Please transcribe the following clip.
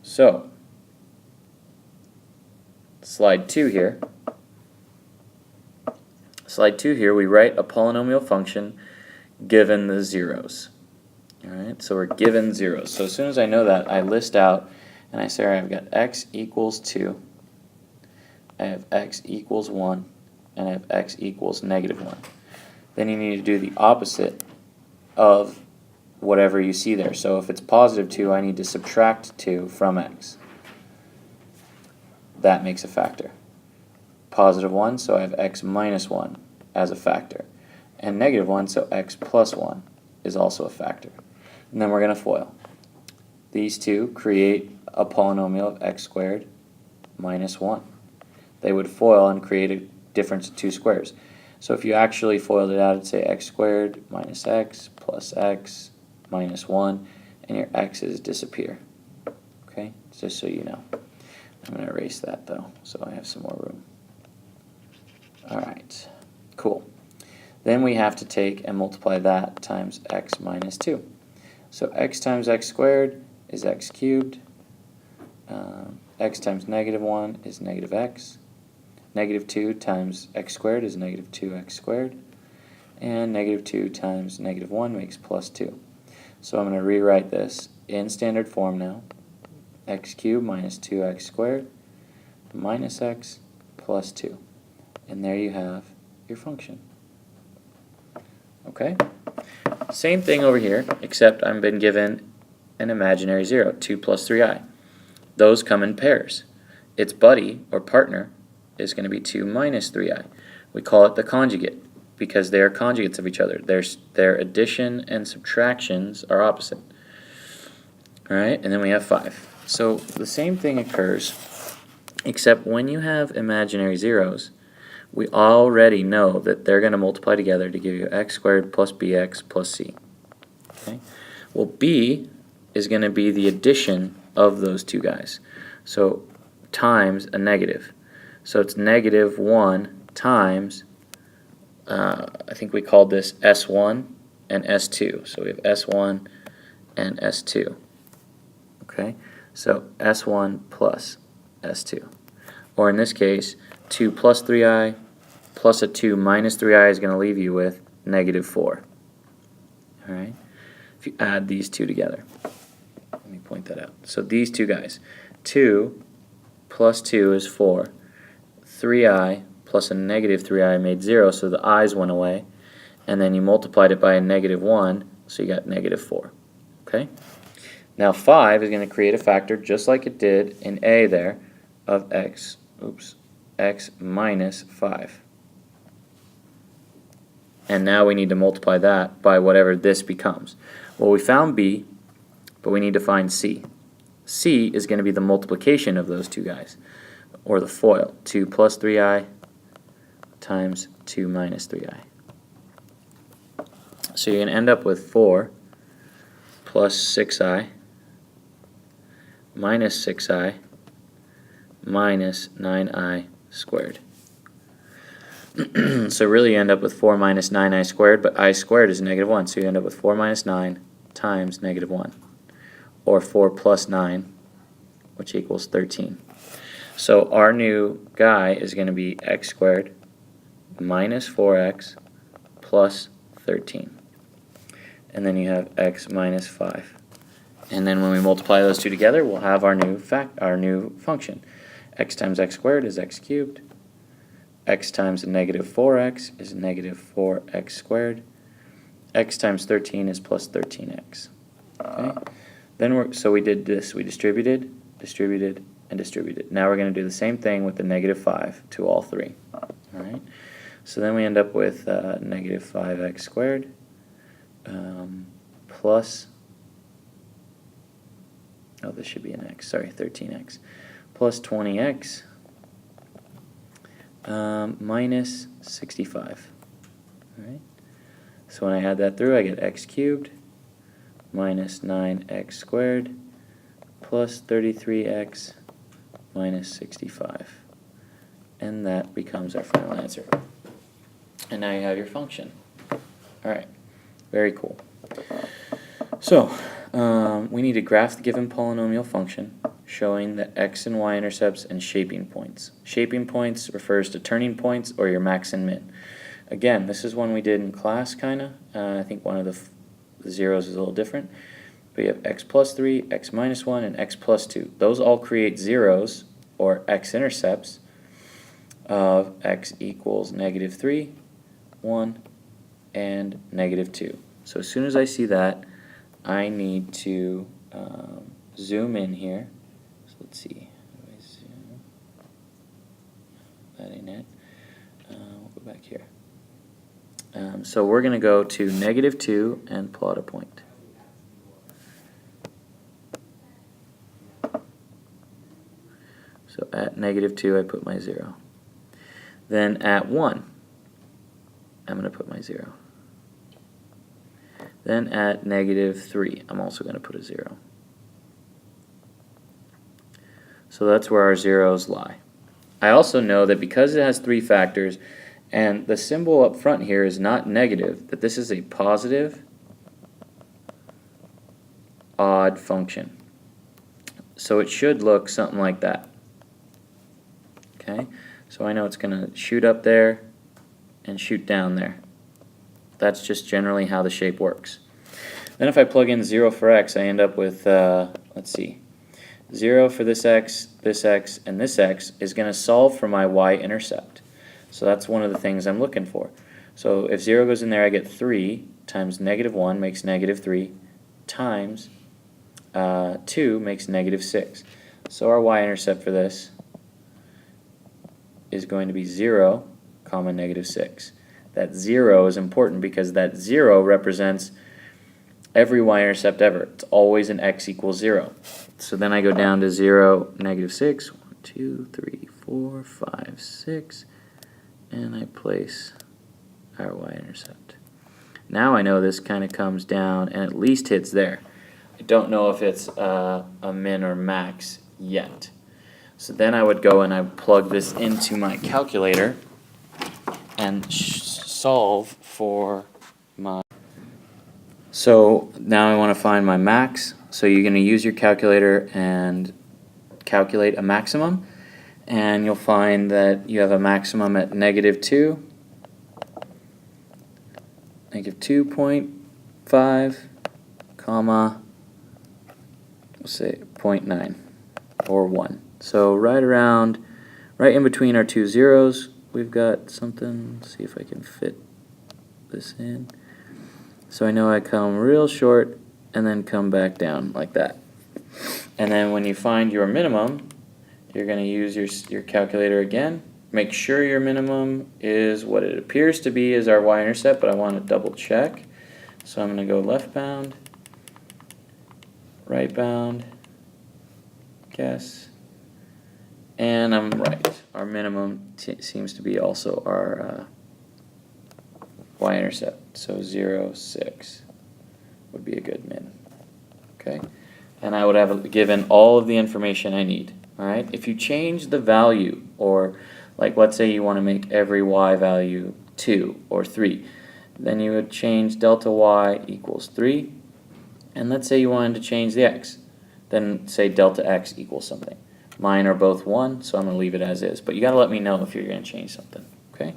So, slide 2 here. Slide 2 here, we write a polynomial function given the zeros. Alright, so we're given zeros. So as soon as I know that, I list out and I say, alright, I've got x equals 2, I have x equals 1, and I have x equals negative 1. Then you need to do the opposite of whatever you see there. So if it's positive 2, I need to subtract 2 from x. That makes a factor. Positive 1, so I have x minus 1 as a factor. And negative 1, so x plus 1 is also a factor. And then we're going to FOIL. These two create a polynomial of x squared minus 1. They would FOIL and create a difference of two squares. So if you actually FOILed it out, it'd say x squared minus x plus x minus 1, and your x's disappear. Okay, just so you know. I'm going to erase that though, so I have some more room. Alright, cool. Then we have to take and multiply that times x minus 2. So x times x squared is x cubed. X times negative 1 is negative x. Negative 2 times x squared is negative 2x squared. And negative 2 times negative 1 makes plus 2. So I'm going to rewrite this in standard form now. X cubed minus 2x squared minus x plus 2. And there you have your function. Okay? Same thing over here, except I've been given an imaginary 0, 2 plus 3i. Those come in pairs. Its buddy, or partner, is going to be 2 minus 3i. We call it the conjugate, because they are conjugates of each other. Their addition and subtractions are opposite. Alright, and then we have 5. So the same thing occurs, except when you have imaginary zeros, we already know that they're going to multiply together to give you x squared plus bx plus c. Okay? Well, b is going to be the addition of those two guys. So times a negative. So it's negative 1 times, I think we called this S1 and S2. So we have S1 and S2. Okay? So S1 plus S2. Or in this case, 2 plus 3i plus a 2 minus 3i is going to leave you with negative 4. Alright? If you add these two together. Let me point that out. So these two guys. 2 plus 2 is 4. 3i plus a negative 3i made 0, so the i's went away. And then you multiplied it by a negative 1, so you got negative 4. Okay? Now 5 is going to create a factor just like it did in A there of x minus 5. And now we need to multiply that by whatever this becomes. Well, we found B, but we need to find C. C is going to be the multiplication of those two guys, or the FOIL. 2 plus 3i times 2 minus 3i. So you're going to end up with 4 plus 6i minus 6i minus 9i squared. So really you end up with 4 minus 9i squared, but I squared is negative 1, so you end up with 4 minus 9 times negative 1, or 4 plus 9, which equals 13. So our new guy is going to be x squared minus 4x plus 13. And then you have x minus 5. And then when we multiply those two together, we'll have our new function. X times x squared is x cubed. X times negative 4x is negative 4x squared. X times 13 is plus 13x. Okay? Then so we did this. We distributed, and distributed. Now we're going to do the same thing with the negative 5 to all three. Alright? So then we end up with negative 5x squared plus, oh, this should be an x, sorry, 13x, plus 20x minus 65. Alright? So when I add that through, I get x cubed minus 9x squared plus 33x minus 65. And that becomes our final answer. And now you have your function. Alright, very cool. So, we need to graph the given polynomial function, showing the x and y intercepts and shaping points. Shaping points refers to turning points or your max and min. Again, this is one we did in class, kinda. I think one of the zeros is a little different. But you have x plus 3, x minus 1, and x plus 2. Those all create zeros, or x-intercepts, of x equals negative 3, 1, and negative 2. So as soon as I see that, I need to zoom in here. So let's see. How do I zoom? That ain't it. We'll go back here. So we're going to go to negative 2 and plot a point. So at negative 2, I put my 0. Then at 1, I'm going to put my 0. Then at negative 3, I'm also going to put a 0. So that's where our zeros lie. I also know that because it has 3 factors, and the symbol up front here is not negative, that this is a positive odd function. So it should look something like that. Okay, so I know it's going to shoot up there and shoot down there. That's just generally how the shape works. Then if I plug in 0 for x, I end up with, let's see, 0 for this x, and this x is going to solve for my y-intercept. So that's one of the things I'm looking for. So if 0 goes in there, I get 3 times negative 1 makes negative 3 times 2 makes negative 6. So our y-intercept for this is going to be 0, comma, negative 6. That 0 is important because that 0 represents every y-intercept ever. It's always an x equals 0. So then I go down to 0, negative 6, 1, 2, 3, 4, 5, 6, and I place our y-intercept. Now I know this kind of comes down and at least hits there. I don't know if it's a min or max yet. So then I would go and I would plug this into my calculator and solve for my... So now I want to find my max. So you're going to use your calculator and calculate a maximum. And you'll find that you have a maximum at negative 2, negative 2.5, comma, we'll say 0.9 or 1. So right in between our two zeros, we've got something. Let's see if I can fit this in. So I know I come real short and then come back down like that. And then when you find your minimum, you're going to use your calculator again. Make sure your minimum is what it appears to be as our y-intercept, but I want to double check. So I'm going to go left bound, right bound, guess, and I'm right. Our minimum seems to be also our y-intercept. So 0, 6 would be a good min. Okay, and I would have given all of the information I need. All right. If you change the value, or like let's say you want to make every y value 2 or 3, then you would change delta y equals 3, and let's say you wanted to change the x, then say delta x equals something. Mine are both 1, so I'm going to leave it as is. But you got to let me know if you're going to change something. Okay.